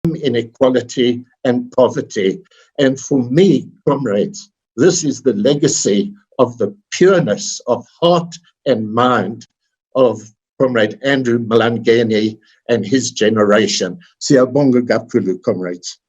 inequality and poverty. And for me, comrades, this is the legacy of the pureness of heart and mind of Comrade Andrew Mlangeni and his generation. Siyabonga kakhulu, comrades.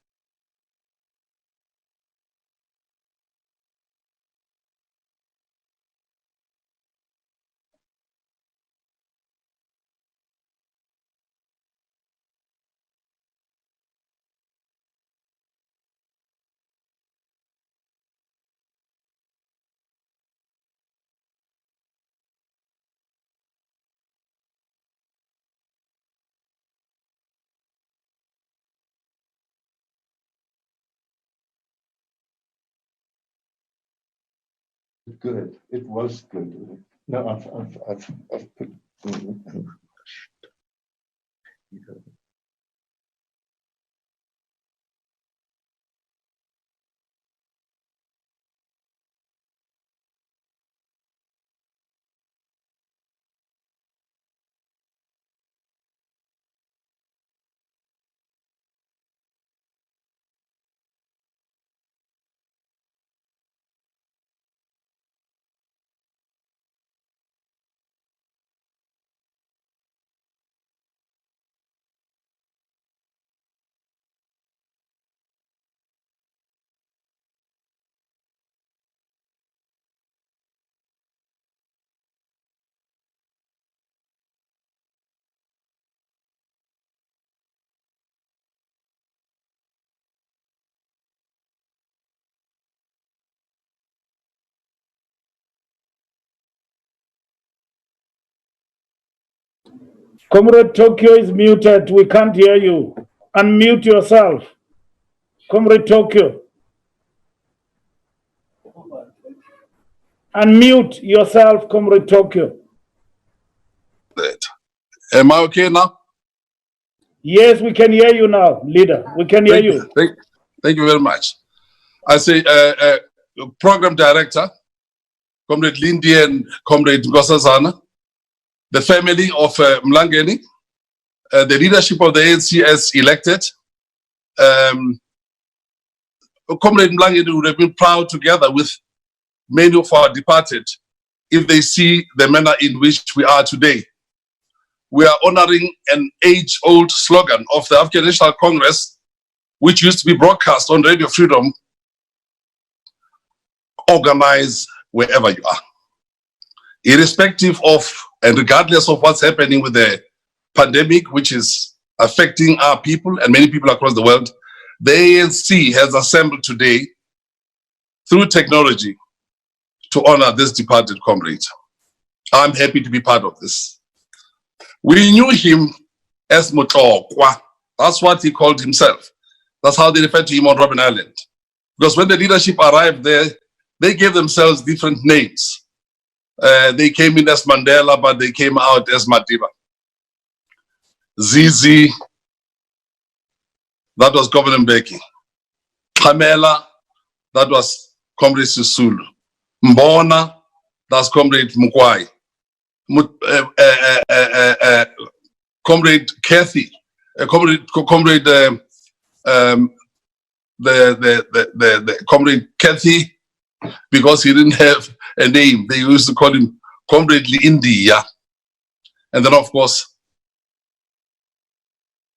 Good. It was good. No, I've put. Comrade Tokyo is muted. We can't hear you. Unmute yourself. Comrade Tokyo. Unmute yourself, Comrade Tokyo. Am I okay now? Yes, we can hear you now, leader. We can hear you. Thank you very much. I say, program director, Comrade Lindy and Comrade Nkosazana, the family of Mlangeni, the leadership of the ANC as elected. Comrade Mlangeni would have been proud together with many of our departed if they see the manner in which we are today. We are honoring an age-old slogan of the African National Congress, which used to be broadcast on Radio Freedom: organize wherever you are. Irrespective of and regardless of what's happening with the pandemic, which is affecting our people and many people across the world, the ANC has assembled today through technology to honor this departed comrade. I'm happy to be part of this. We knew him as Mutokwa. That's what he called himself. That's how they referred to him on Robben Island. Because when the leadership arrived there, they gave themselves different names. They came in as Mandela, but they came out as Madiba. Zizi, that was Governor Mbeki. Pamela, that was Comrade Sisulu. Mbona, that's Comrade Mukwai. Comrade Kathy, Comrade Comrade Kathy, because he didn't have a name, they used to call him Comrade India. And then, of course,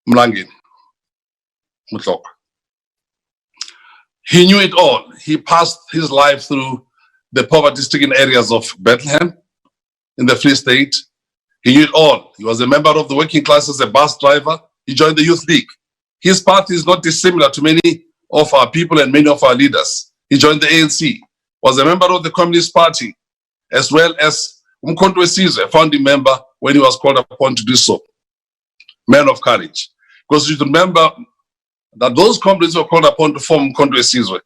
Mlangeni, Mutlok. He knew it all. He passed his life through the poverty-stricken areas of Bethlehem in the Free State. He knew it all. He was a member of the working class as a bus driver. He joined the Youth League. His party is not dissimilar to many of our people and many of our leaders. He joined the ANC, was a member of the Communist Party, as well as Umkhonto weSizwe, a founding member when he was called upon to do so. Man of courage. Because you remember that those comrades were called upon to form Umkhonto weSizwe.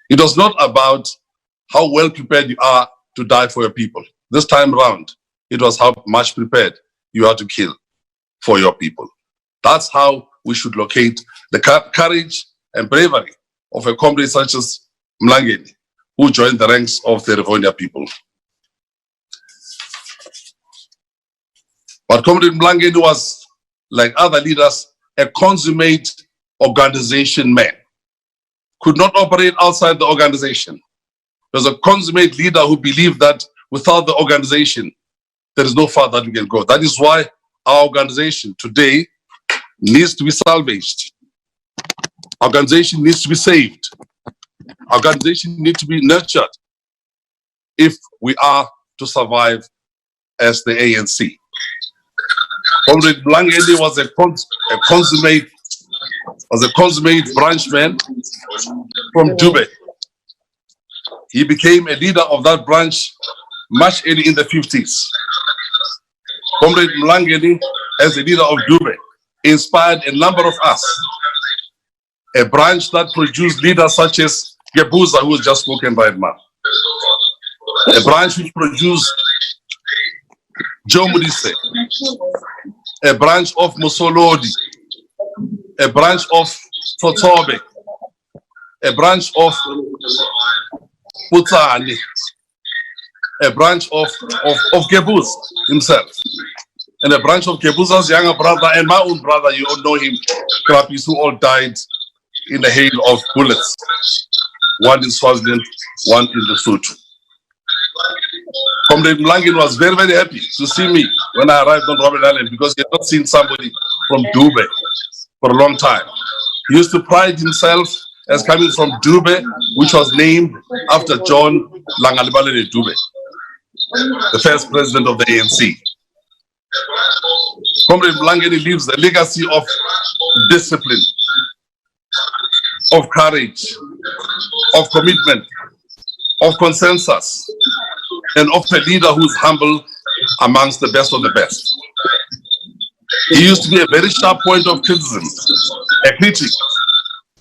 It was not about how well prepared you are to die for your people. This time round, it was how much prepared you are to kill for your people. That's how we should locate the courage and bravery of a comrade such as Mlangeni, who joined the ranks of the Rivonia people. But Comrade Mlangeni was, like other leaders, a consummate organization man. Could not operate outside the organization. He was a consummate leader who believed that without the organization, there is no further that we can go. That is why our organization today needs to be salvaged. Our organization needs to be saved. Our organization needs to be nurtured if we are to survive as the ANC. Comrade Mlangeni was a consummate branchman from Dube. He became a leader of that branch much early in the 50s. Comrade Mlangeni, as a leader of Dube, inspired a number of us. A branch that produced leaders such as Gebuza, who was just spoken by man. A branch which produced Joe Mudise. A branch of Musolodi. A branch of Totobe. A branch of Putani. A branch of Gebuz himself. And a branch of Gebuza's younger brother and my own brother, you all know him, Krapis, who all died in a hail of bullets. One in Swaziland, one in Lesotho. Comrade Mlangeni was very, very happy to see me when I arrived on Robben Island because he had not seen somebody from Dube for a long time. He used to pride himself as coming from Dube, which was named after John Langalibalele Dube, the first president of the ANC. Comrade Mlangeni leaves a legacy of discipline, of courage, of commitment, of consensus, and of a leader who's humble amongst the best of the best. He used to be a very sharp point of criticism, a critic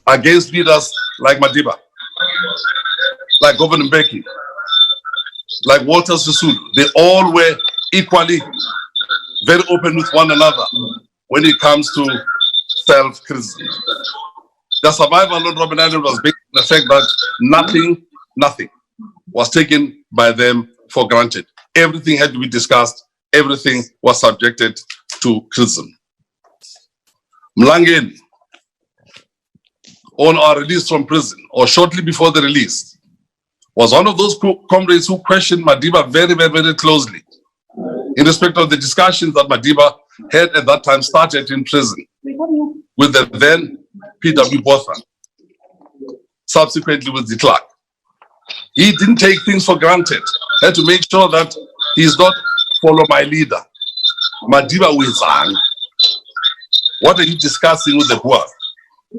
against leaders like Madiba, like Governor Mbeki, like Walter Sisulu. They all were equally very open with one another when it comes to self-criticism. The survival on Robben Island was based on the fact that nothing was taken by them for granted. Everything had to be discussed. Everything was subjected to criticism. Mlangeni, on our release from prison, or shortly before the release, was one of those comrades who questioned Madiba very, very, very closely in respect of the discussions that Madiba had at that time started in prison with the then P.W. Botha, subsequently with the clerk. He didn't take things for granted. Had to make sure that he's not follow my leader. Madiba Wizang. What are you discussing with the Boer?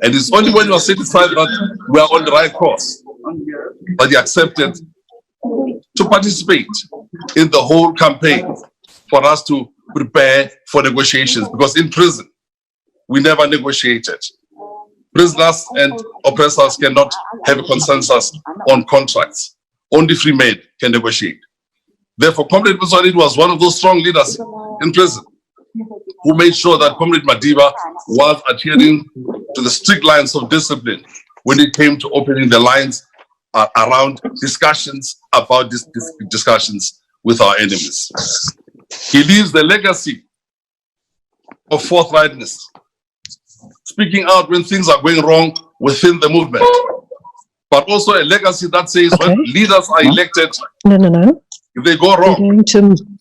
And it's only when you are satisfied that we are on the right course that he accepted to participate in the whole campaign for us to prepare for negotiations, because in prison, we never negotiated. Prisoners and oppressors cannot have a consensus on contracts. Only free men can negotiate. Therefore, Comrade Mussolini was one of those strong leaders in prison who made sure that Comrade Madiba was adhering to the strict lines of discipline when it came to opening the lines around discussions about these discussions with our enemies. He leaves the legacy of forthrightness, speaking out when things are going wrong within the movement, but also a legacy that says when leaders are elected, if they go wrong,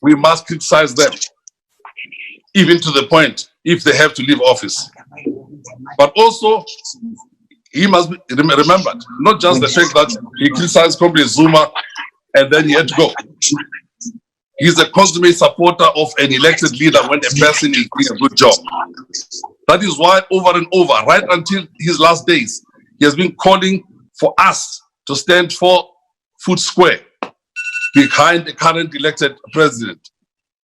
we must criticize them, even to the point if they have to leave office. But also, he must be remembered, not just the fact that he criticized Comrade Zuma and then he had to go. He's a consummate supporter of an elected leader when a person is doing a good job. That is why over and over, right until his last days, he has been calling for us to stand 4 foot square behind the current elected president,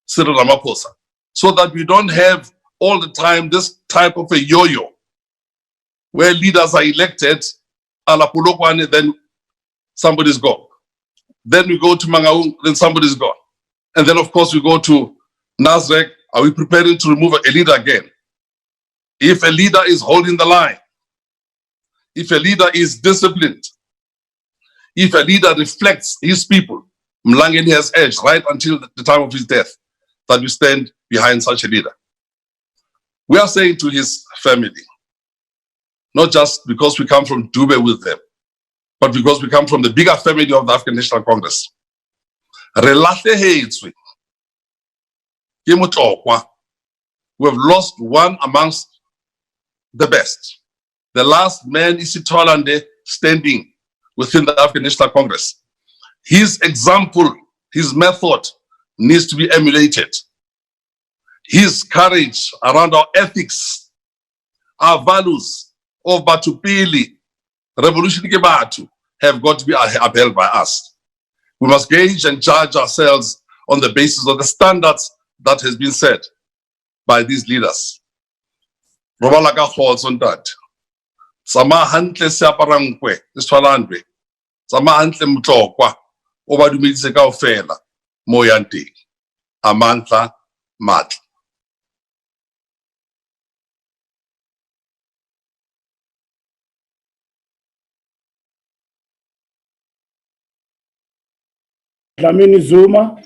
Cyril Ramaphosa, so that we don't have all the time this type of a yo-yo where leaders are elected, a la Polokwane, then somebody's gone. Then we go to Mangaung, then somebody's gone. And then, of course, we go to Nasrec. Are we preparing to remove a leader again? If a leader is holding the line, if a leader is disciplined, if a leader reflects his people, Mlangeni has urged right until the time of his death that we stand behind such a leader. We are saying to his family, not just because we come from Dube with them, but because we come from the bigger family of the African National Congress. Re lahlehetswe ke motlokwa. We have lost one amongst the best. The last man, Isithwalandwe, standing within the African National Congress. His example, his method needs to be emulated. His courage around our ethics, our values of Batupili, Revolution ke Batho, have got to be upheld by us. We must gauge and judge ourselves on the basis of the standards that has been set by these leaders. Robala ka kgotso ntate. Tsamaya hantle seaparankwe, Isithwalandwe. Tsamaya hantle motlokwa, o ba dumedise kaofela mo yang teng. Amandla, matla. Dlamini Zuma,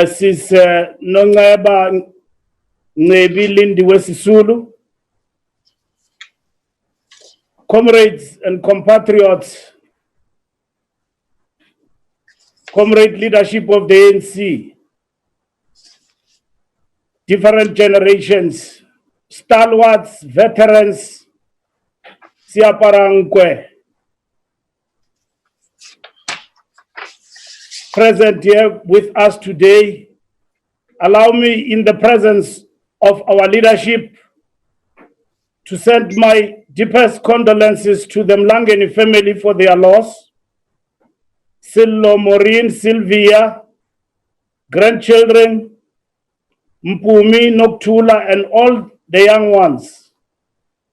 sis Nongeba Ngebi Lindi Wesisulu, comrades and compatriots, comrade leadership of the ANC, different generations, stalwarts, veterans, Siaparankwe, present here with us today. Allow me, in the presence of our leadership, to send my deepest condolences to the Mlangeni family for their loss. Sillo, Maureen, Sylvia, grandchildren, Mpumi, Noktula, and all the young ones.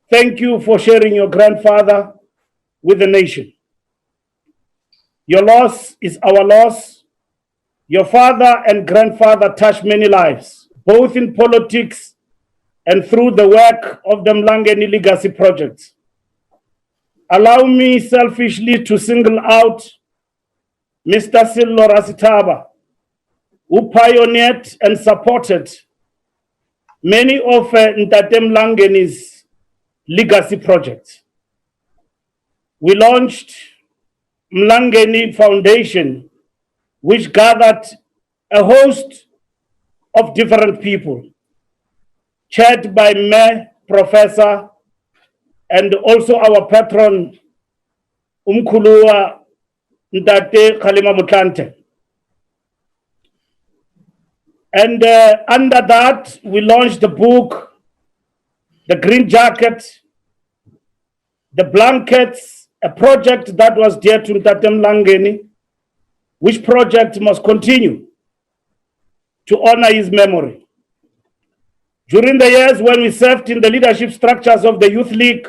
Thank you for sharing your grandfather with the nation. Your loss is our loss. Your father and grandfather touched many lives, both in politics and through the work of the Mlangeni Legacy Project. Allow me selfishly to single out Mr. Sillo Rasitaba, who pioneered and supported many of Ntate Mlangeni's legacy projects. We launched Mlangeni Foundation, which gathered a host of different people, chaired by me, Professor, and also our patron, Umkhulua Ntate Kgalema Motlanthe. And under that, we launched the book, The Green Jacket, The Blankets, a project that was dear to Ntate Mlangeni, which project must continue to honor his memory. During the years when we served in the leadership structures of the Youth League,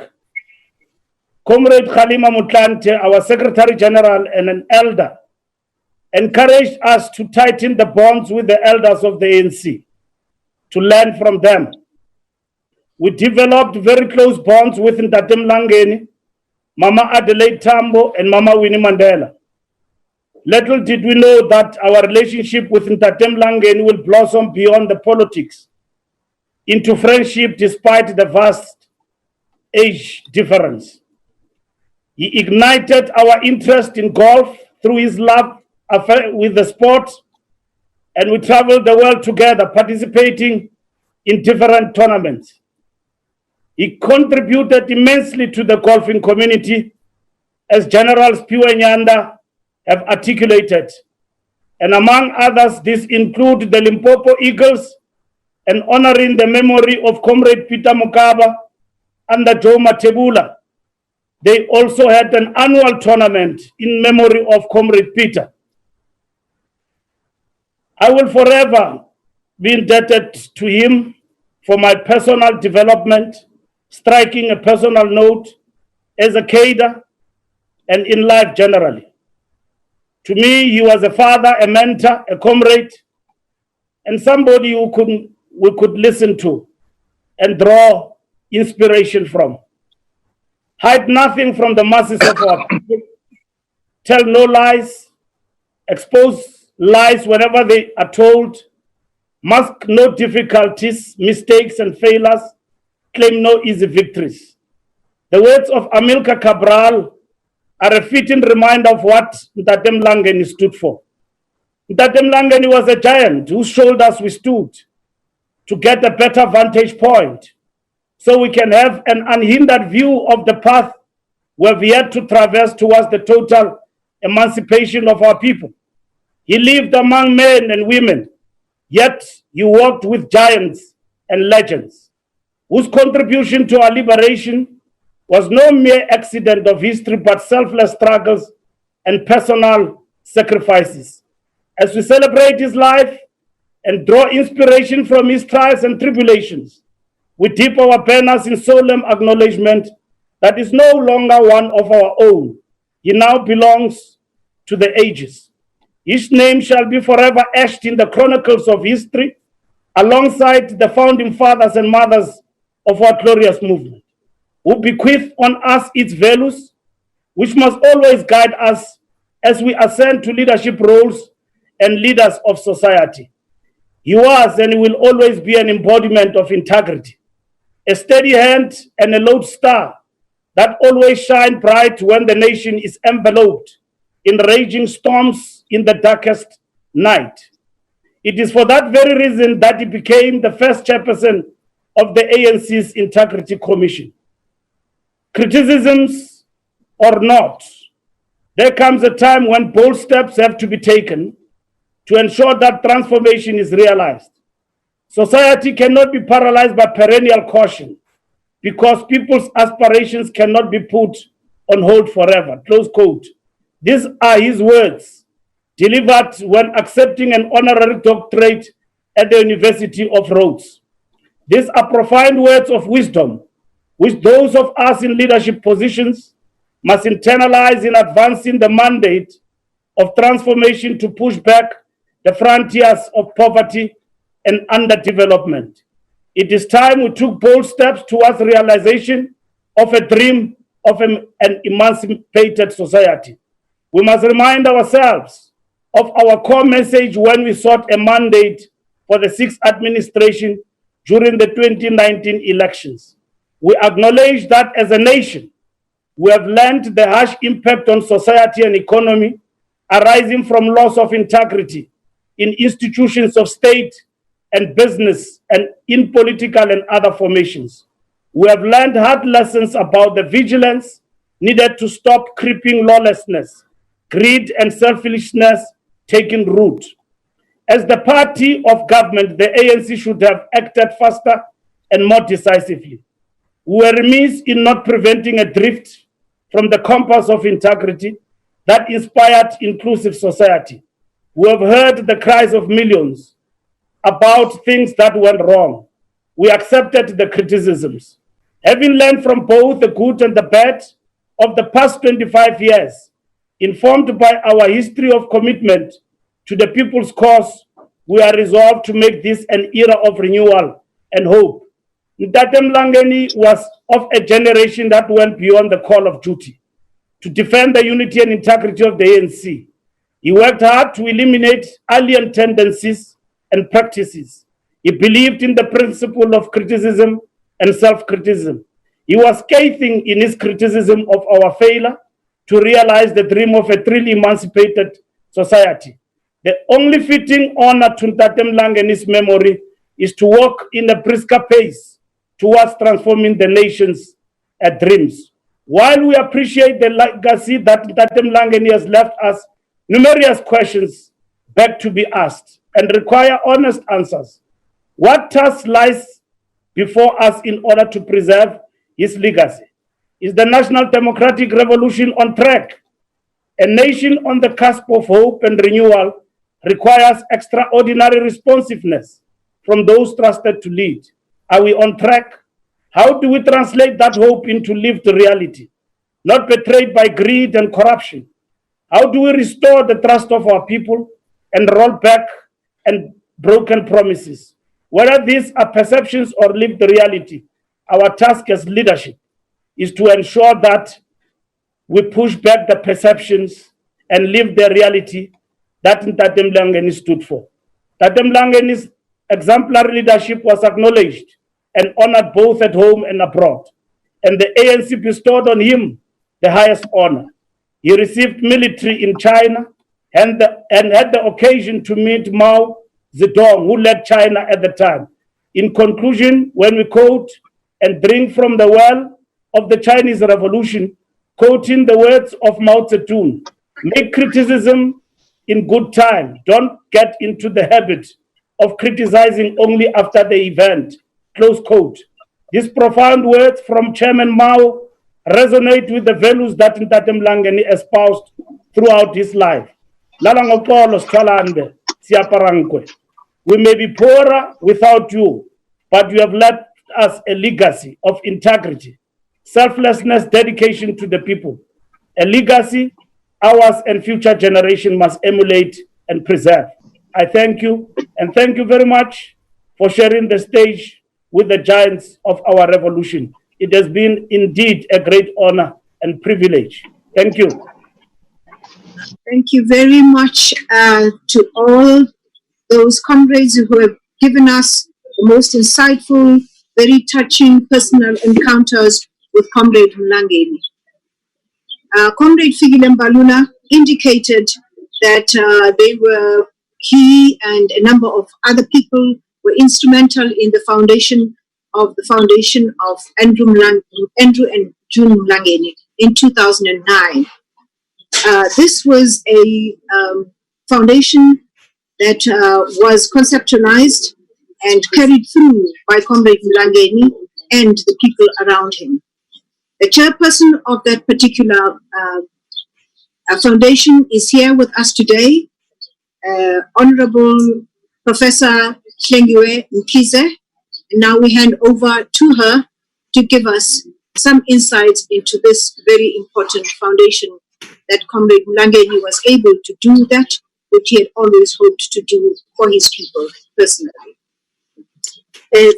Comrade Kgalema Motlanthe, our Secretary General and an elder, encouraged us to tighten the bonds with the elders of the ANC, to learn from them. We developed very close bonds with Ntate Mlangeni, Mama Adelaide Tambo, and Mama Winnie Mandela. Little did we know that our relationship with Ntate Mlangeni will blossom beyond the politics into friendship despite the vast age difference. He ignited our interest in golf through his love affair with the sport, and we traveled the world together participating in different tournaments. He contributed immensely to the golfing community, as General Spiwe Nyanda have articulated. And among others, this include the Limpopo Eagles and honoring the memory of Comrade Peter Mokaba and the Joe Matebula. They also had an annual tournament in memory of Comrade Peter. I will forever be indebted to him for my personal development, striking a personal note as a cadre and in life generally. To me, he was a father, a mentor, a comrade, and somebody who we could listen to and draw inspiration from. Hide nothing from the masses of our people, tell no lies, expose lies whenever they are told, mask no difficulties, mistakes, and failures, claim no easy victories. The words of Amilcar Cabral are a fitting reminder of what Ntate Mlangeni stood for. Ntate Mlangeni was a giant whose shoulders we stood to get a better vantage point so we can have an unhindered view of the path we've yet to traverse towards the total emancipation of our people. He lived among men and women, yet he walked with giants and legends, whose contribution to our liberation was no mere accident of history, but selfless struggles and personal sacrifices. As we celebrate his life and draw inspiration from his trials and tribulations, we dip our banners in solemn acknowledgement that is no longer one of our own. He now belongs to the ages. His name shall be forever etched in the chronicles of history, alongside the founding fathers and mothers of our glorious movement, who bequeath on us its values, which must always guide us as we ascend to leadership roles and leaders of society. He was and he will always be an embodiment of integrity, a steady hand and a lodestar that always shine bright when the nation is enveloped in raging storms in the darkest night. It is for that very reason that he became the first chairperson of the ANC's Integrity Commission. Criticisms or not, there comes a time when bold steps have to be taken to ensure that transformation is realized. Society cannot be paralyzed by perennial caution because people's aspirations cannot be put on hold forever. Close quote. These are his words, delivered when accepting an honorary doctorate at the University of Rhodes. These are profound words of wisdom, which those of us in leadership positions must internalize in advancing the mandate of transformation to push back the frontiers of poverty and underdevelopment. It is time we took bold steps towards realization of a dream of an emancipated society. We must remind ourselves of our core message when we sought a mandate for the sixth administration during the 2019 elections. We acknowledge that as a nation, we have learned the harsh impact on society and economy arising from loss of integrity in institutions of state and business and in political and other formations. We have learned hard lessons about the vigilance needed to stop creeping lawlessness, greed and selfishness taking root. As the party of government, the ANC should have acted faster and more decisively. We were remiss in not preventing a drift from the compass of integrity that inspired inclusive society. We have heard the cries of millions about things that went wrong. We accepted the criticisms. Having learned from both the good and the bad of the past 25 years, informed by our history of commitment to the people's cause, we are resolved to make this an era of renewal and hope. Ntate Mlangeni was of a generation that went beyond the call of duty to defend the unity and integrity of the ANC. He worked hard to eliminate alien tendencies and practices. He believed in the principle of criticism and self-criticism. He was scathing in his criticism of our failure to realize the dream of a truly emancipated society. The only fitting honor to Ntate Mlangeni's memory is to walk in a brisker pace towards transforming the nation's dreams. While we appreciate the legacy that Ntate Mlangeni has left us, numerous questions beg to be asked and require honest answers. What task lies before us in order to preserve his legacy? Is the national democratic revolution on track? A nation on the cusp of hope and renewal requires extraordinary responsiveness from those trusted to lead. Are we on track? How do we translate that hope into lived reality, not betrayed by greed and corruption? How do we restore the trust of our people and roll back and broken promises? Whether these are perceptions or lived reality, our task as leadership is to ensure that we push back the perceptions and live the reality that Ntate Mlangeni stood for. Ntate Mlangeni's exemplary leadership was acknowledged and honored both at home and abroad. And the ANC bestowed on him the highest honor. He received military in China and had the occasion to meet Mao Zedong, who led China at the time. In conclusion, when we quote and drink from the well of the Chinese Revolution, quoting the words of Mao Zedong, make criticism in good time. Don't get into the habit of criticizing only after the event. Close quote. These profound words from Chairman Mao resonate with the values that Ntate Mlangeni espoused throughout his life. Lala ngoxolo Isithwalandwe, siyaparangwe. We may be poorer without you, but you have left us a legacy of integrity, selflessness, dedication to the people. A legacy ours and future generation must emulate and preserve. I thank you, and thank you very much for sharing the stage with the giants of our revolution. It has been indeed a great honor and privilege. Thank you. Thank you very much to all those comrades who have given us the most insightful, very touching personal encounters with Comrade Mlangeni. Comrade Fikile Mbalula indicated that he and a number of other people were instrumental in the foundation of Andrew and June Mlangeni in 2009. This was a foundation that was conceptualized and carried through by Comrade Mlangeni and the people around him. The chairperson of that particular foundation is here with us today, Honorable Professor Mlangeni Mkhize. Now we hand over to her to give us some insights into this very important foundation that Comrade Mlangeni was able to do that which he had always hoped to do for his people personally.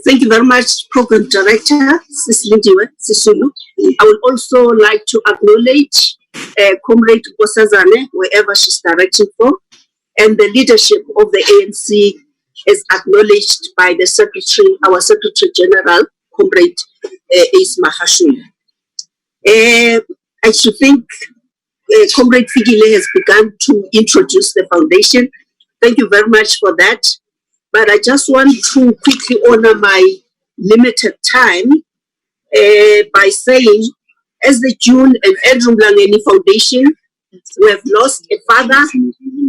Thank you very much, Program Director Sislindiwe Sisulu. I would also like to acknowledge Comrade Nkosazana, wherever she's directing from, and the leadership of the ANC is acknowledged by the Secretary, our Secretary General, Comrade Ace Mahashule. I should think Comrade Fikile has begun to introduce the foundation. Thank you very much for that. But I just want to quickly honor my limited time by saying, as the June and Andrew Mlangeni Foundation, we have lost a father,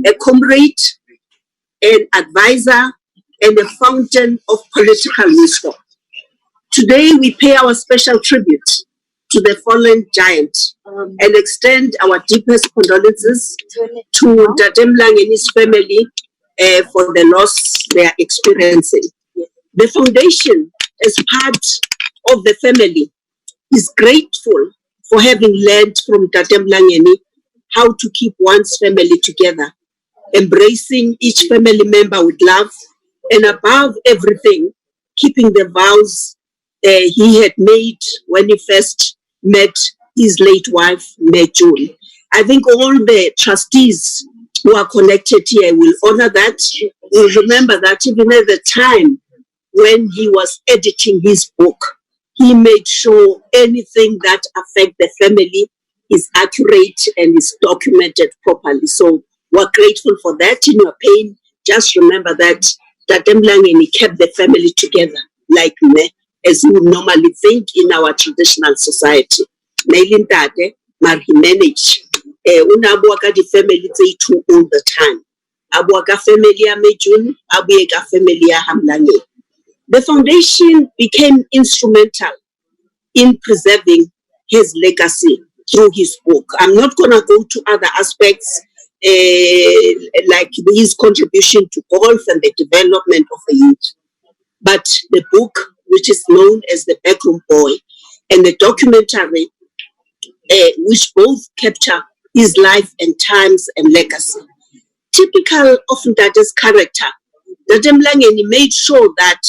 a comrade, an advisor, and a fountain of political wisdom. Today, we pay our special tribute to the fallen giant and extend our deepest condolences to Ntate Mlangeni's family for the loss they are experiencing. The foundation, as part of the family, is grateful for having learned from Ntate Mlangeni how to keep one's family together, embracing each family member with love, and above everything, keeping the vows he had made when he first met his late wife, June. I think all the trustees who are connected here will honor that. Will remember that even at the time when he was editing his book, he made sure anything that affects the family is accurate and is documented properly. So we're grateful for that. In your pain, just remember that Mlangeni kept the family together, like me, as we normally think in our traditional society. He managed. Unabuaka the family too all the time. Abuaka family ya Mejun, abueka family ya Mlangeni. The foundation became instrumental in preserving his legacy through his book. I'm not going to go to other aspects like his contribution to golf and the development of the youth. But the book, which is known as The Backroom Boy, and the documentary, which both capture his life and times and legacy. Typical of Ndate's character, Ntate Mlangeni made sure that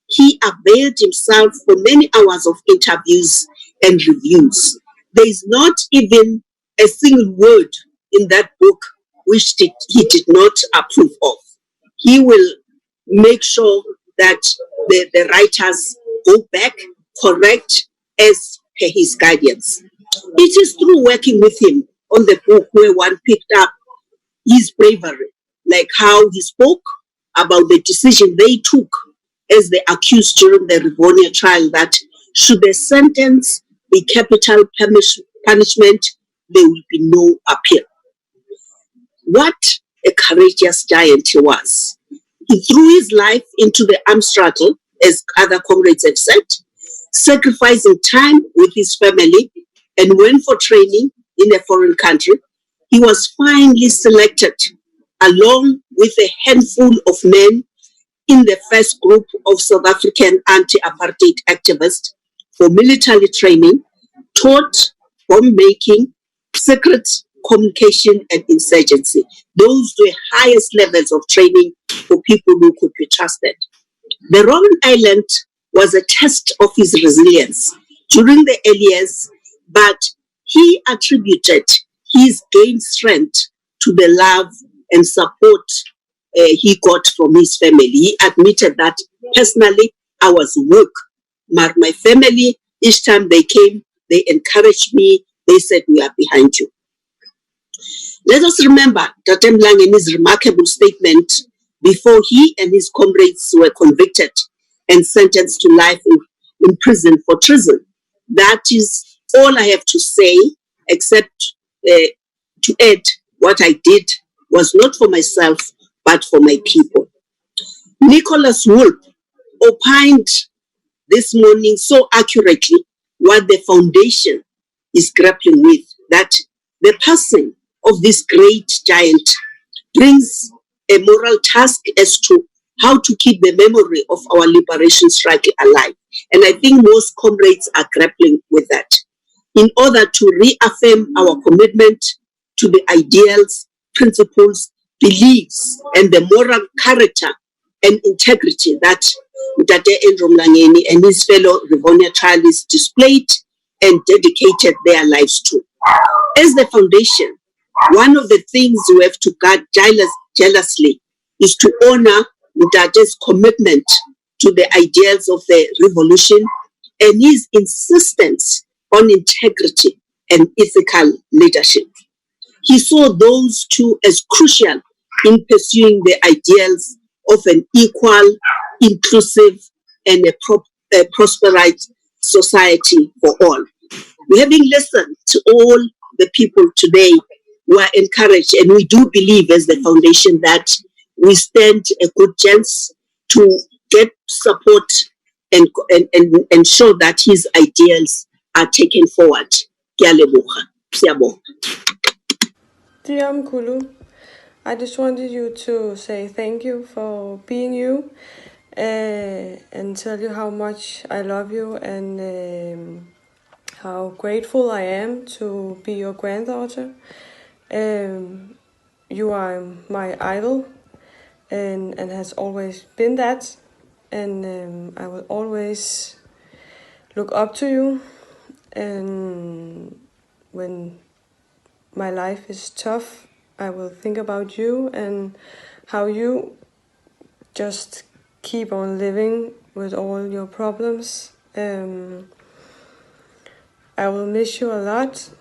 he availed himself for many hours of interviews and reviews. There is not even a single word in that book which he did not approve of. He will make sure that the writers go back, correct as per his guidance. It is through working with him on the book where one picked up his bravery, like how he spoke about the decision they took as the accused during the Rivonia trial, that should the sentence be capital punishment, there will be no appeal. What a courageous giant he was. He threw his life into the armed struggle, as other comrades have said, sacrificing time with his family, and went for training in a foreign country. He was finally selected along with a handful of men in the first group of South African anti-apartheid activists for military training, taught bomb making, secret communication, and insurgency. Those were highest levels of training for people who could be trusted. The Robben Island was a test of his resilience during the early years, but he attributed his gained strength to the love and support he got from his family. He admitted that personally, I was weak, but my family, each time they came, they encouraged me. They said, we are behind you. Let us remember Tate Mlangeni's remarkable statement before he and his comrades were convicted and sentenced to life in prison for treason. That is all I have to say, except to add what I did was not for myself, but for my people. Nicholas Wolff opined this morning so accurately what the foundation is grappling with, that the passing of this great giant brings a moral task as to how to keep the memory of our liberation struggle alive. And I think most comrades are grappling with that. In order to reaffirm our commitment to the ideals, principles, beliefs, and the moral character and integrity that Tate Andrew Mlangeni and his fellow Rivonia trialists displayed and dedicated their lives to. As the foundation, one of the things we have to guard jealously is to honor Tate's commitment to the ideals of the revolution and his insistence on integrity and ethical leadership. He saw those two as crucial in pursuing the ideals of an equal, inclusive, and a prosperous society for all. Having listened to all the people today, we are encouraged, and we do believe as the foundation that we stand a good chance to get support and ensure that his ideals are taken forward. Dear Mkulu, I just wanted you to say thank you for being you and tell you how much I love you and how grateful I am to be your granddaughter. You are my idol and has always been that, and I will always look up to you. And when my life is tough, I will think about you and how you just keep on living with all your problems. I will miss you a lot.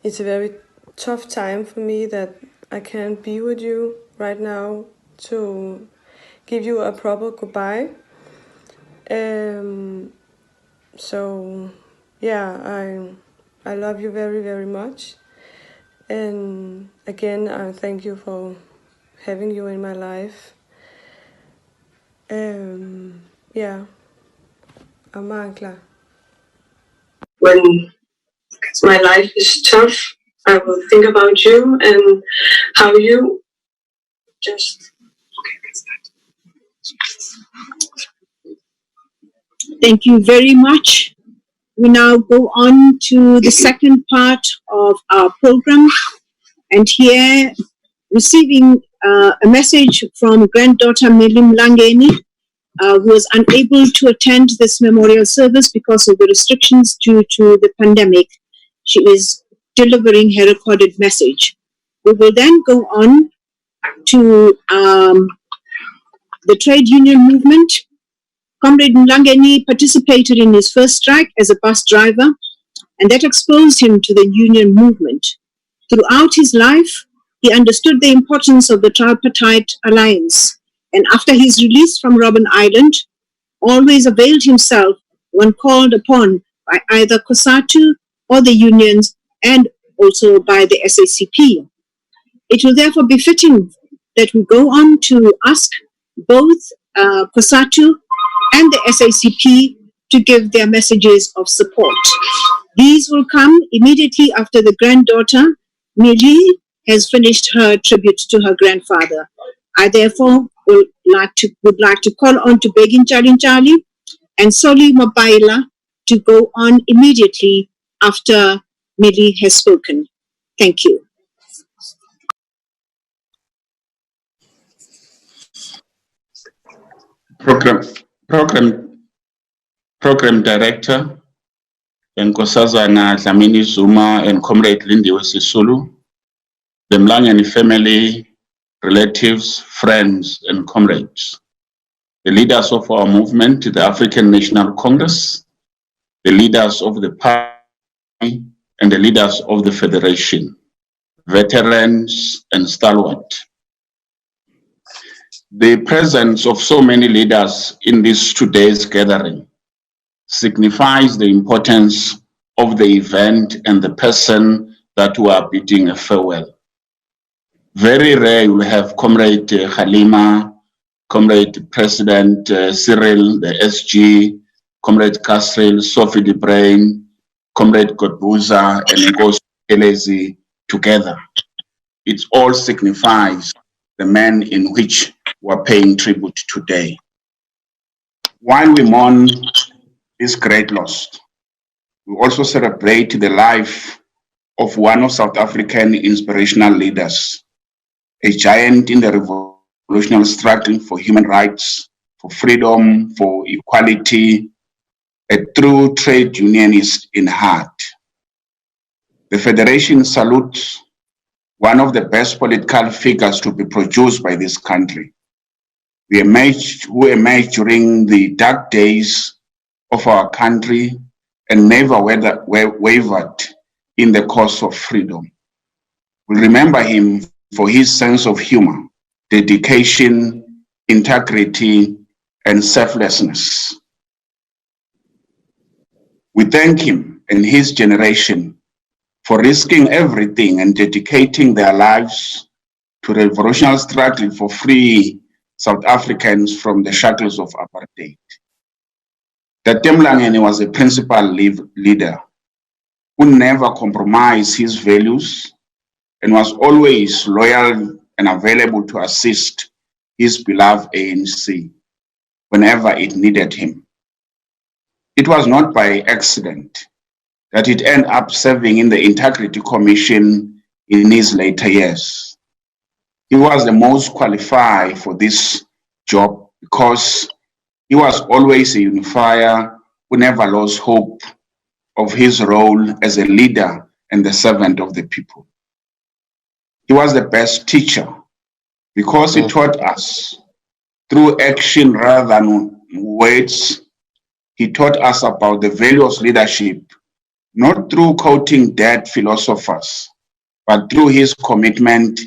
It's a very tough time for me that I can't be with you right now to give you a proper goodbye. So yeah, I love you very, very much. And again, I thank you for having you in my life. Yeah, Amankla. When my life is tough, I will think about you and how you just... Thank you very much. We now go on to the second part of our program, and here receiving a message from granddaughter Millie Mlangeni, who was unable to attend this memorial service because of the restrictions due to the pandemic. She is delivering her recorded message. We will then go on to the trade union movement Comrade Mlangeni participated in his first strike as a bus driver, and that exposed him to the union movement. Throughout his life, he understood the importance of the tripartite alliance, and after his release from Robben Island, always availed himself when called upon by either COSATU or the unions, and also by the SACP. It will therefore be fitting that we go on to ask both COSATU and the SACP to give their messages of support. These will come immediately after the granddaughter, Millie, has finished her tribute to her grandfather. I therefore would like to call on to Begin Chalinchali and Soli Mabaila to go on immediately after Millie has spoken. Thank you. Program Director, Nkosazana Dlamini Zuma and Comrade Lindiwe Sisulu, the Mlangeni family, relatives, friends, and comrades, the leaders of our movement, the African National Congress, the leaders of the party, and the leaders of the Federation, veterans, and stalwart. The presence of so many leaders in this today's gathering signifies the importance of the event and the person that we are bidding a farewell. Very rare you will have Comrade Halima, Comrade President Cyril, the SG, Comrade Casril, Sophie de Brain, Comrade Godbuza, and Ngozi Elezi together. It all signifies the man in which we're paying tribute today. While we mourn this great loss, we also celebrate the life of one of South African inspirational leaders, a giant in the revolutionary struggle for human rights, for freedom, for equality, a true trade unionist in heart. The Federation salutes one of the best political figures to be produced by this country, who emerged during the dark days of our country and never wavered in the cause of freedom. We remember him for his sense of humor, dedication, integrity, and selflessness. We thank him and his generation for risking everything and dedicating their lives to the revolutionary struggle for free South Africans from the shackles of apartheid. Mlangeni was a principal leader who never compromised his values and was always loyal and available to assist his beloved ANC whenever it needed him. It was not by accident that it ended up serving in the Integrity Commission in his later years. He was the most qualified for this job because he was always a unifier who never lost hope of his role as a leader and the servant of the people. He was the best teacher because he taught us through action rather than words. He taught us about the value of leadership, not through quoting dead philosophers, but through his commitment,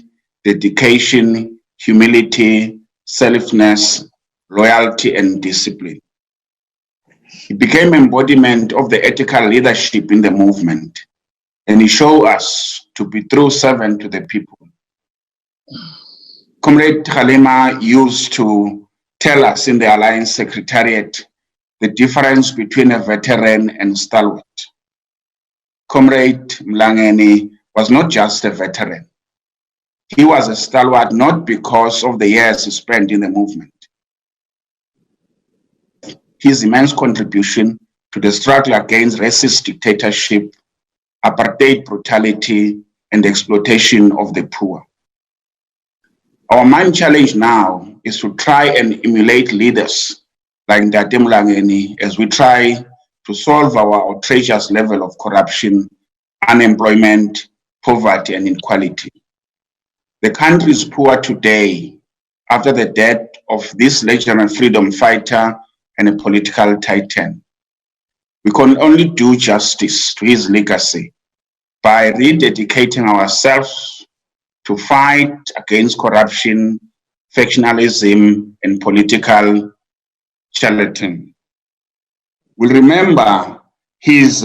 dedication, humility, selflessness, loyalty, and discipline. He became embodiment of the ethical leadership in the movement, and he showed us to be true servant to the people. Comrade Halima used to tell us in the Alliance Secretariat the difference between a veteran and stalwart. Comrade Mlangeni was not just a veteran. He was a stalwart not because of the years he spent in the movement. His immense contribution to the struggle against racist dictatorship, apartheid brutality, and the exploitation of the poor. Our main challenge now is to try and emulate leaders like Mlangeni as we try to solve our outrageous level of corruption, unemployment, poverty, and inequality. The country is poor today after the death of this legendary freedom fighter and a political titan. We can only do justice to his legacy by rededicating ourselves to fight against corruption, factionalism, and political charlatan. We'll remember his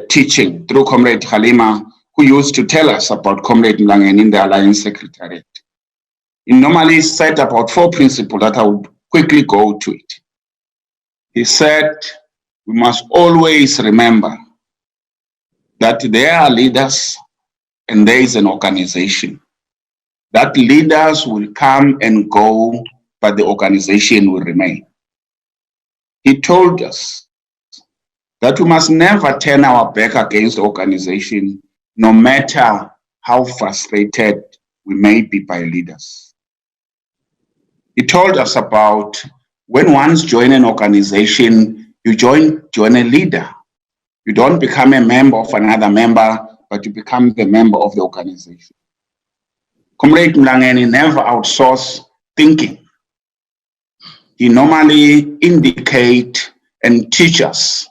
teaching through Comrade Halima, who used to tell us about Comrade Mlangeni in the Alliance Secretariat. He normally said about 4 principles that I would quickly go to it. He said, we must always remember that there are leaders and there is an organization. That leaders will come and go, but the organization will remain. He told us that we must never turn our back against the organization, no matter how frustrated we may be by leaders. He told us about when once join an organization, you join a leader. You don't become a member of another member, but you become the member of the organization. Comrade Mlangeni never outsourced thinking. He normally indicate and teach us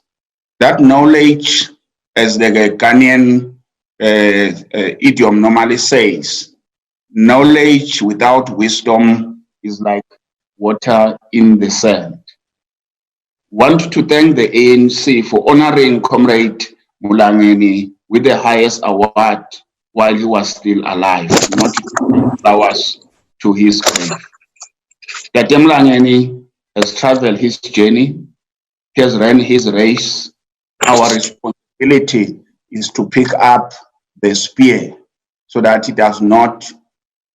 that knowledge, as the Ghanaian idiom normally says, knowledge without wisdom is like water in the sand. Want to thank the ANC for honoring Comrade Mlangeni with the highest award while he was still alive, not flowers to his grave. That Mlangeni has traveled his journey, he has run his race. Our responsibility is to pick up the spear so that it does not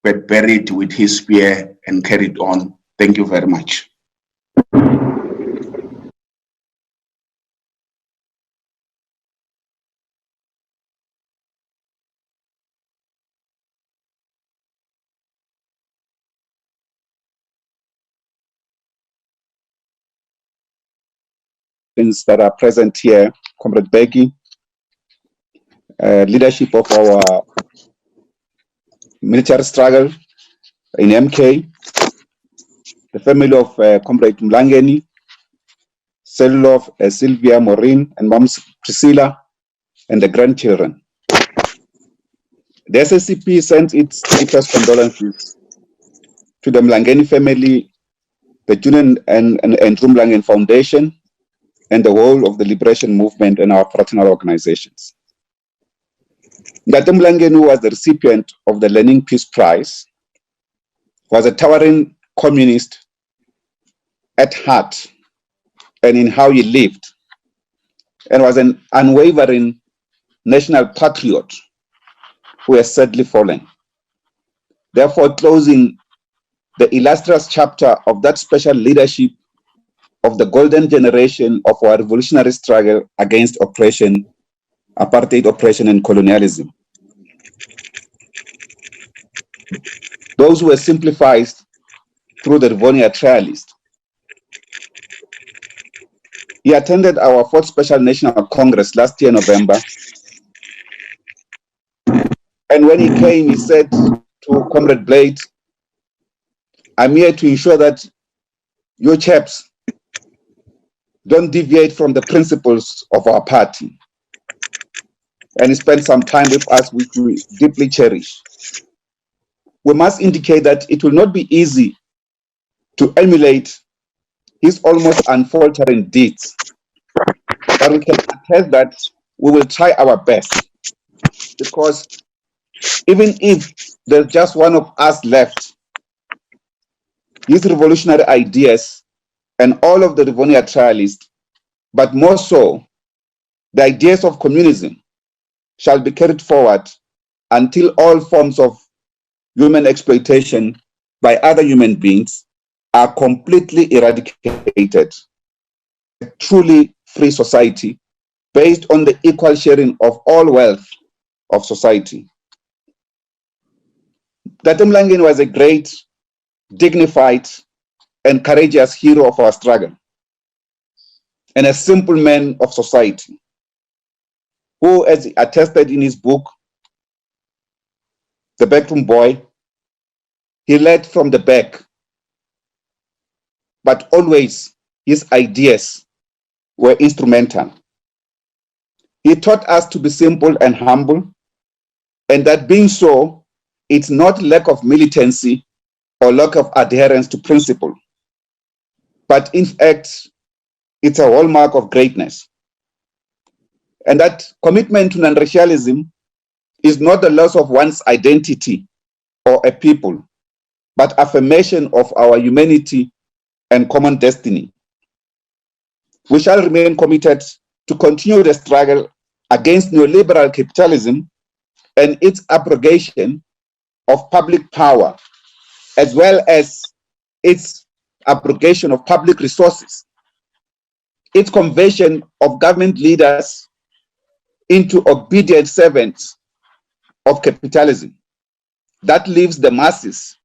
get buried with his spear and carried on. Thank you very much. That are present here, Comrade Becky, leadership of our military struggle in MK, the family of Comrade Mlangeni, cellular of Sylvia Maureen and Moms Priscilla, and the grandchildren. The SSCP sends its deepest condolences to the Mlangeni family, the June and Andrew Mlangeni Foundation, and the whole of the liberation movement and our fraternal organizations. Ngate Mlangeni, who was the recipient of the Lenin Peace Prize, was a towering communist at heart and in how he lived, and was an unwavering national patriot who has sadly fallen. Therefore, closing the illustrious chapter of that special leadership of the golden generation of our revolutionary struggle against oppression, apartheid oppression, and colonialism. Those were simplified through the Rivonia trialist. He attended our 4th Special National Congress last year, November. And when he came, he said to Comrade Blade, I'm here to ensure that you chaps don't deviate from the principles of our party. And he spent some time with us, which we deeply cherish. We must indicate that it will not be easy to emulate his almost unfaltering deeds, but we can attest that we will try our best, because even if there's just one of us left, his revolutionary ideas and all of the Rivonia trialists, but more so, the ideas of communism shall be carried forward until all forms of human exploitation by other human beings are completely eradicated. A truly free society based on the equal sharing of all wealth of society. Ngate Mlangeni was a great, dignified, and courageous hero of our struggle, and a simple man of society, who, as attested in his book, The Backroom Boy, he led from the back, but always his ideas were instrumental. He taught us to be simple and humble, and that being so, it's not lack of militancy or lack of adherence to principle, but in fact, it's a hallmark of greatness. And that commitment to non-racialism is not the loss of one's identity or a people, but affirmation of our humanity and common destiny. We shall remain committed to continue the struggle against neoliberal capitalism and its abrogation of public power, as well as its abrogation of public resources, its conversion of government leaders into obedient servants of capitalism that leaves the masses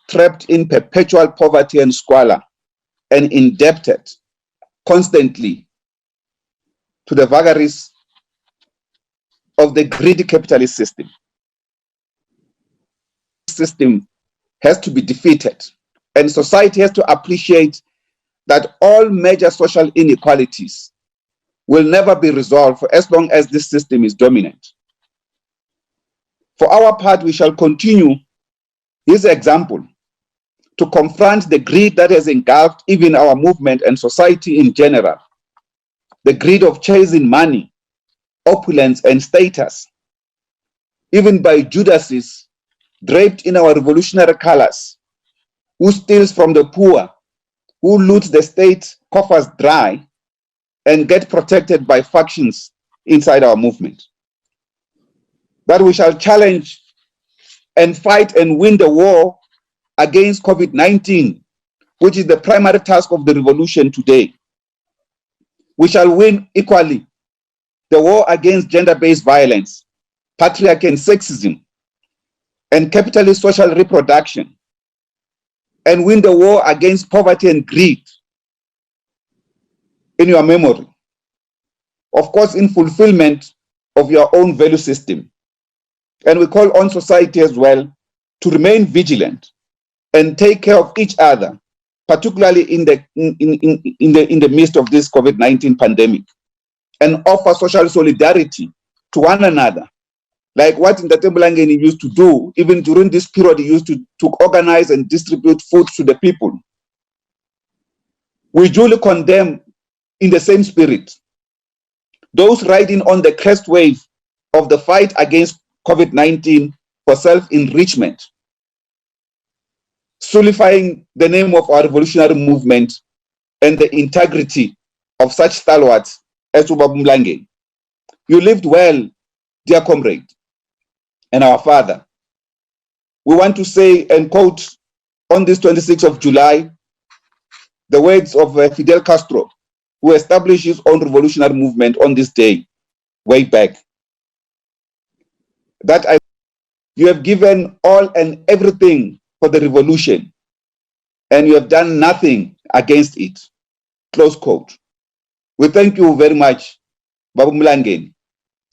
trapped in perpetual poverty and squalor and indebted constantly to the vagaries of the greedy capitalist system. This system has to be defeated, and society has to appreciate that all major social inequalities will never be resolved for as long as this system is dominant. For our part, we shall continue his example to confront the greed that has engulfed even our movement and society in general, the greed of chasing money, opulence, and status, even by Judases draped in our revolutionary colors, who steals from the poor, who loot the state coffers dry, and get protected by factions inside our movement. That we shall challenge and fight and win the war against COVID-19, which is the primary task of the revolution today. We shall win equally the war against gender-based violence, patriarchy and sexism, and capitalist social reproduction, and win the war against poverty and greed. In your memory, of course, in fulfillment of your own value system. And we call on society as well to remain vigilant and take care of each other, particularly in the midst of this COVID-19 pandemic, and offer social solidarity to one another, like what Mlangeni used to do. Even during this period, he used to organize and distribute food to the people. We duly condemn, in the same spirit, those riding on the crest wave of the fight against COVID-19 for self-enrichment, solidifying the name of our revolutionary movement and the integrity of such stalwarts as Mlangeni. You lived well, dear comrade, and our father. We want to say and quote on this 26th of July, the words of Fidel Castro, who established his own revolutionary movement on this day, way back. That you have given all and everything for the revolution, and you have done nothing against it. Close quote. We thank you very much, Babu Mlangeni,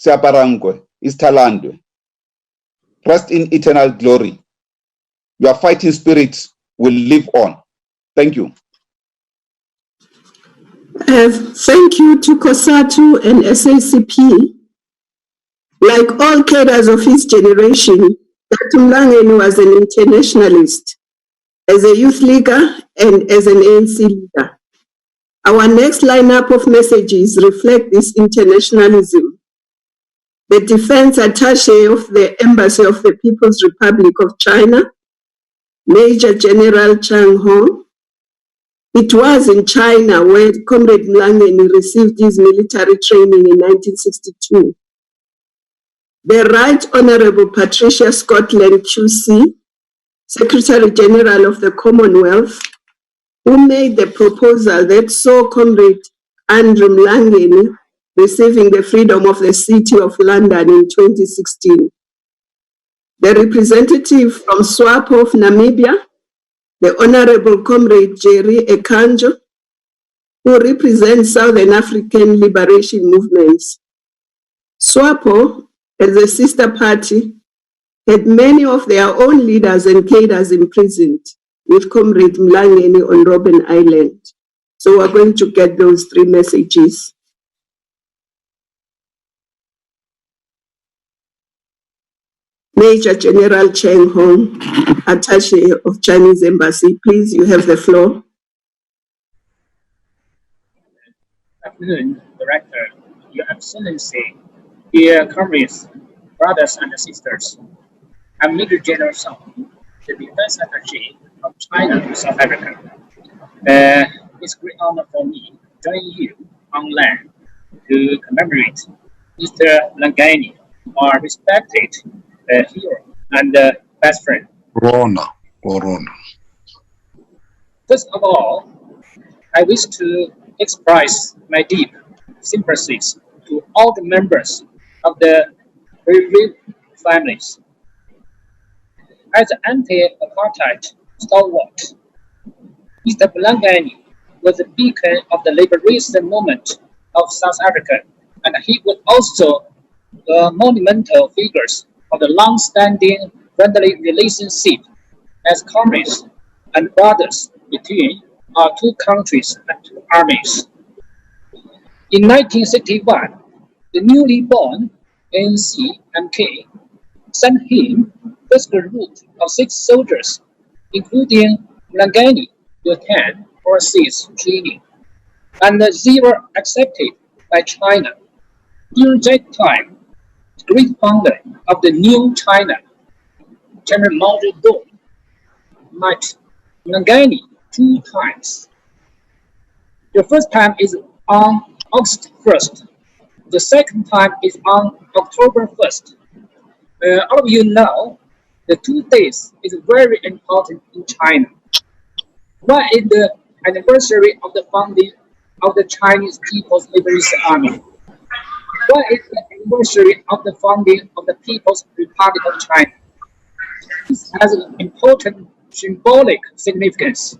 Siaparangwe, Isithwalandwe. Rest in eternal glory. Your fighting spirit will live on. Thank you. Thank you to COSATU and SACP. Like all cadres of his generation, Dr. Mlangeni was an internationalist, as a youth leader and as an ANC leader. Our next lineup of messages reflect this internationalism. The Defense Attaché of the Embassy of the People's Republic of China, Major General Chang Hong. It was in China where Comrade Mlangeni received his military training in 1962. The Right Honorable Patricia Scotland QC, Secretary General of the Commonwealth, who made the proposal that saw Comrade Andrew Mlangeni receiving the freedom of the City of London in 2016. The representative from SWAPO of Namibia, the Honorable Comrade Jerry Ekanjo, who represents Southern African liberation movements. SWAPO, as a sister party, had many of their own leaders and cadres imprisoned, with Comrade Mlangeni on Robben Island. So we're going to get those 3 messages. Major General Cheng Hong, Attaché of Chinese Embassy, please, you have the floor. Good afternoon, Director, Your Excellency, dear comrades, brothers and sisters. I'm Major General Song, the Defense Attaché of China to South Africa. It's a great honor for me to join you on land to commemorate Mr. Mlangeni, our respected hero and best friend. Corona. First of all, I wish to express my deep sympathies to all the members of the bereaved families. As an anti-apartheid stalwart, Mr. Mlangeni was a beacon of the liberation movement of South Africa, and he was also a monumental figure of the long-standing friendly relationship as comrades and brothers between our 2 countries and 2 armies. In 1961, the newly born ANC-MK sent him first group of 6 soldiers, including Mlangeni, to attend overseas training, and they were accepted by China. During that time, the great founder of the new China, Chairman Mao Zedong, met Mlangeni 2 times. The first time is on August 1st. The second time is on October 1st. All of you know, the 2 days is very important in China. One is the anniversary of the founding of the Chinese People's Liberation Army. One is the anniversary of the founding of the People's Republic of China. This has an important symbolic significance.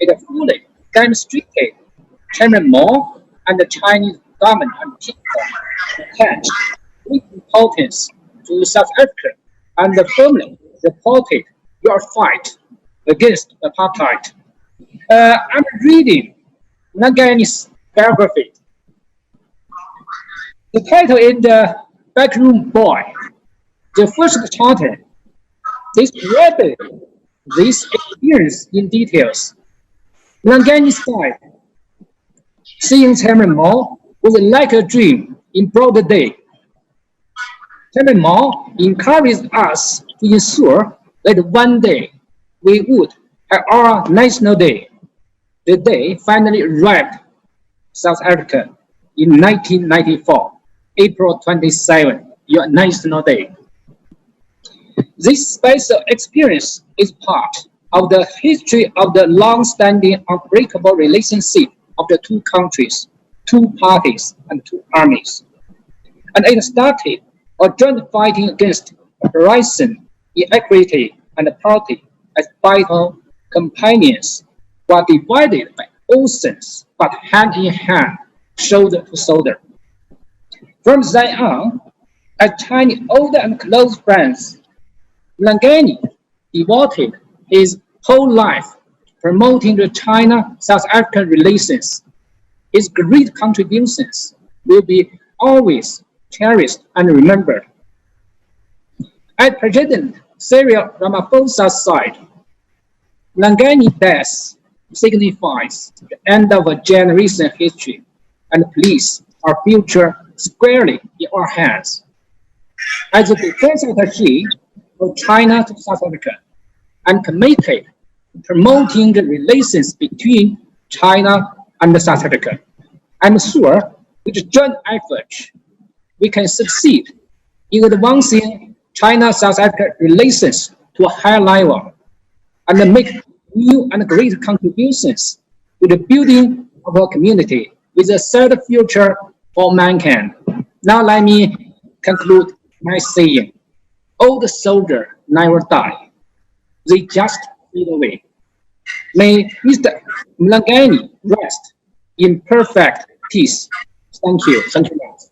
It fully demonstrated Chairman Mao and the Chinese government and people attach great importance to South Africa and firmly supported your fight against apartheid. I'm reading Mlangeni's biography. The title is The Backroom Boy. The first chapter describes this experience in details. Mlangeni said, seeing Chairman Mao was like a dream in broad day. Chairman Mao encouraged us to ensure that one day we would have our National Day. The day finally arrived in South Africa in 1994, April 27, your National Day. This special experience is part of the history of the long-standing unbreakable relationship of the 2 countries, 2 parties, and 2 armies. And it started a joint fighting against oppression, inequity, and poverty as vital companions, were divided by oceans, but hand in hand, shoulder to shoulder. From then on, as Chinese older and close friends, Mlangeni devoted his whole life to promoting the China-South African relations. His great contributions will be always cherished and remembered. At President Cyril Ramaphosa's side, Mlangeni's death signifies the end of a generation history and places our future squarely in our hands. As the defense attaché of China to South Africa, I'm committed to promoting the relations between China and South Africa. I'm sure with joint efforts, we can succeed in advancing China-South Africa relations to a higher level and make new and great contributions to the building of our community with a shared future for mankind. Now let me conclude my saying, old soldiers never die, they just fade away. May Mr. Mlangeni rest in perfect peace. Thank you. Thank you very much.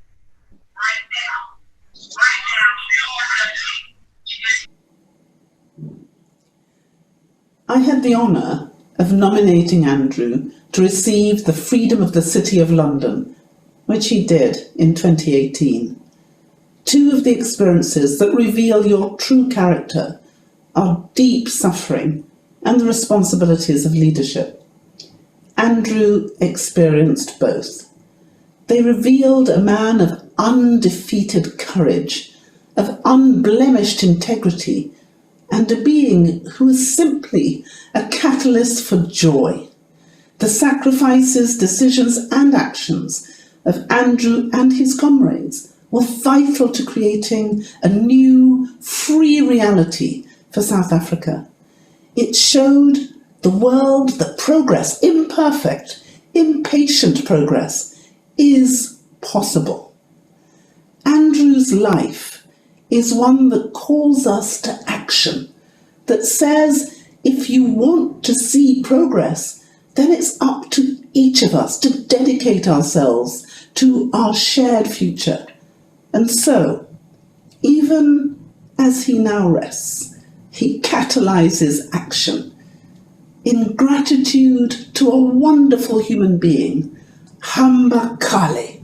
I had the honour of nominating Andrew to receive the freedom of the City of London, which he did in 2018. Two of the experiences that reveal your true character are deep suffering and the responsibilities of leadership. Andrew experienced both. They revealed a man of undefeated courage, of unblemished integrity, and a being who is simply a catalyst for joy. The sacrifices, decisions, and actions of Andrew and his comrades were vital to creating a new, free reality for South Africa. It showed the world that progress, imperfect, impatient progress, is possible. Andrew's life is one that calls us to action, that says if you want to see progress, then it's up to each of us to dedicate ourselves to our shared future. And so, even as he now rests, he catalyzes action in gratitude to a wonderful human being, Hamba Kale.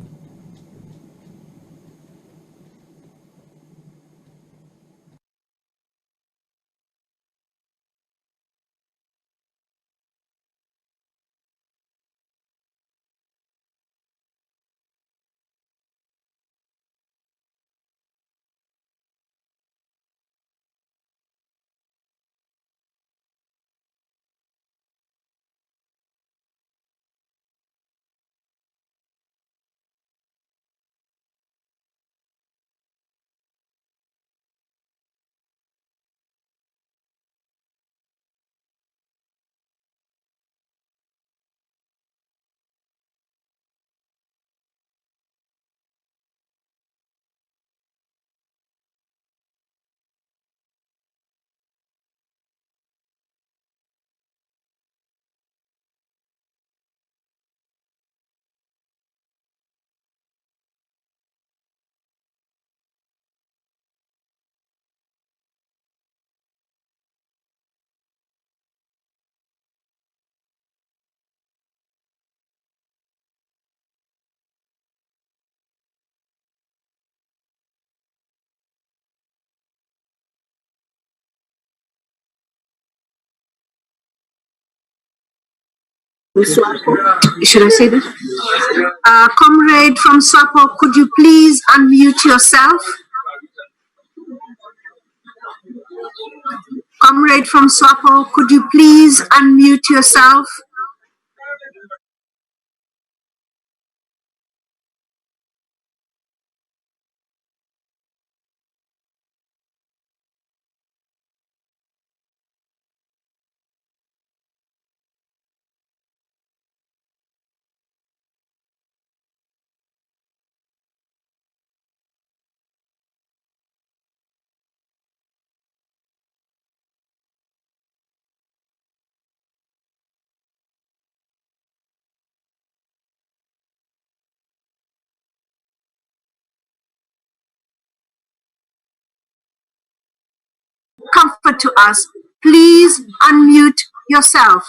Should I say that? Comrade from SWAPO, could you please unmute yourself? Comrade from SWAPO, could you please unmute yourself? Comfort to us. Please unmute yourself.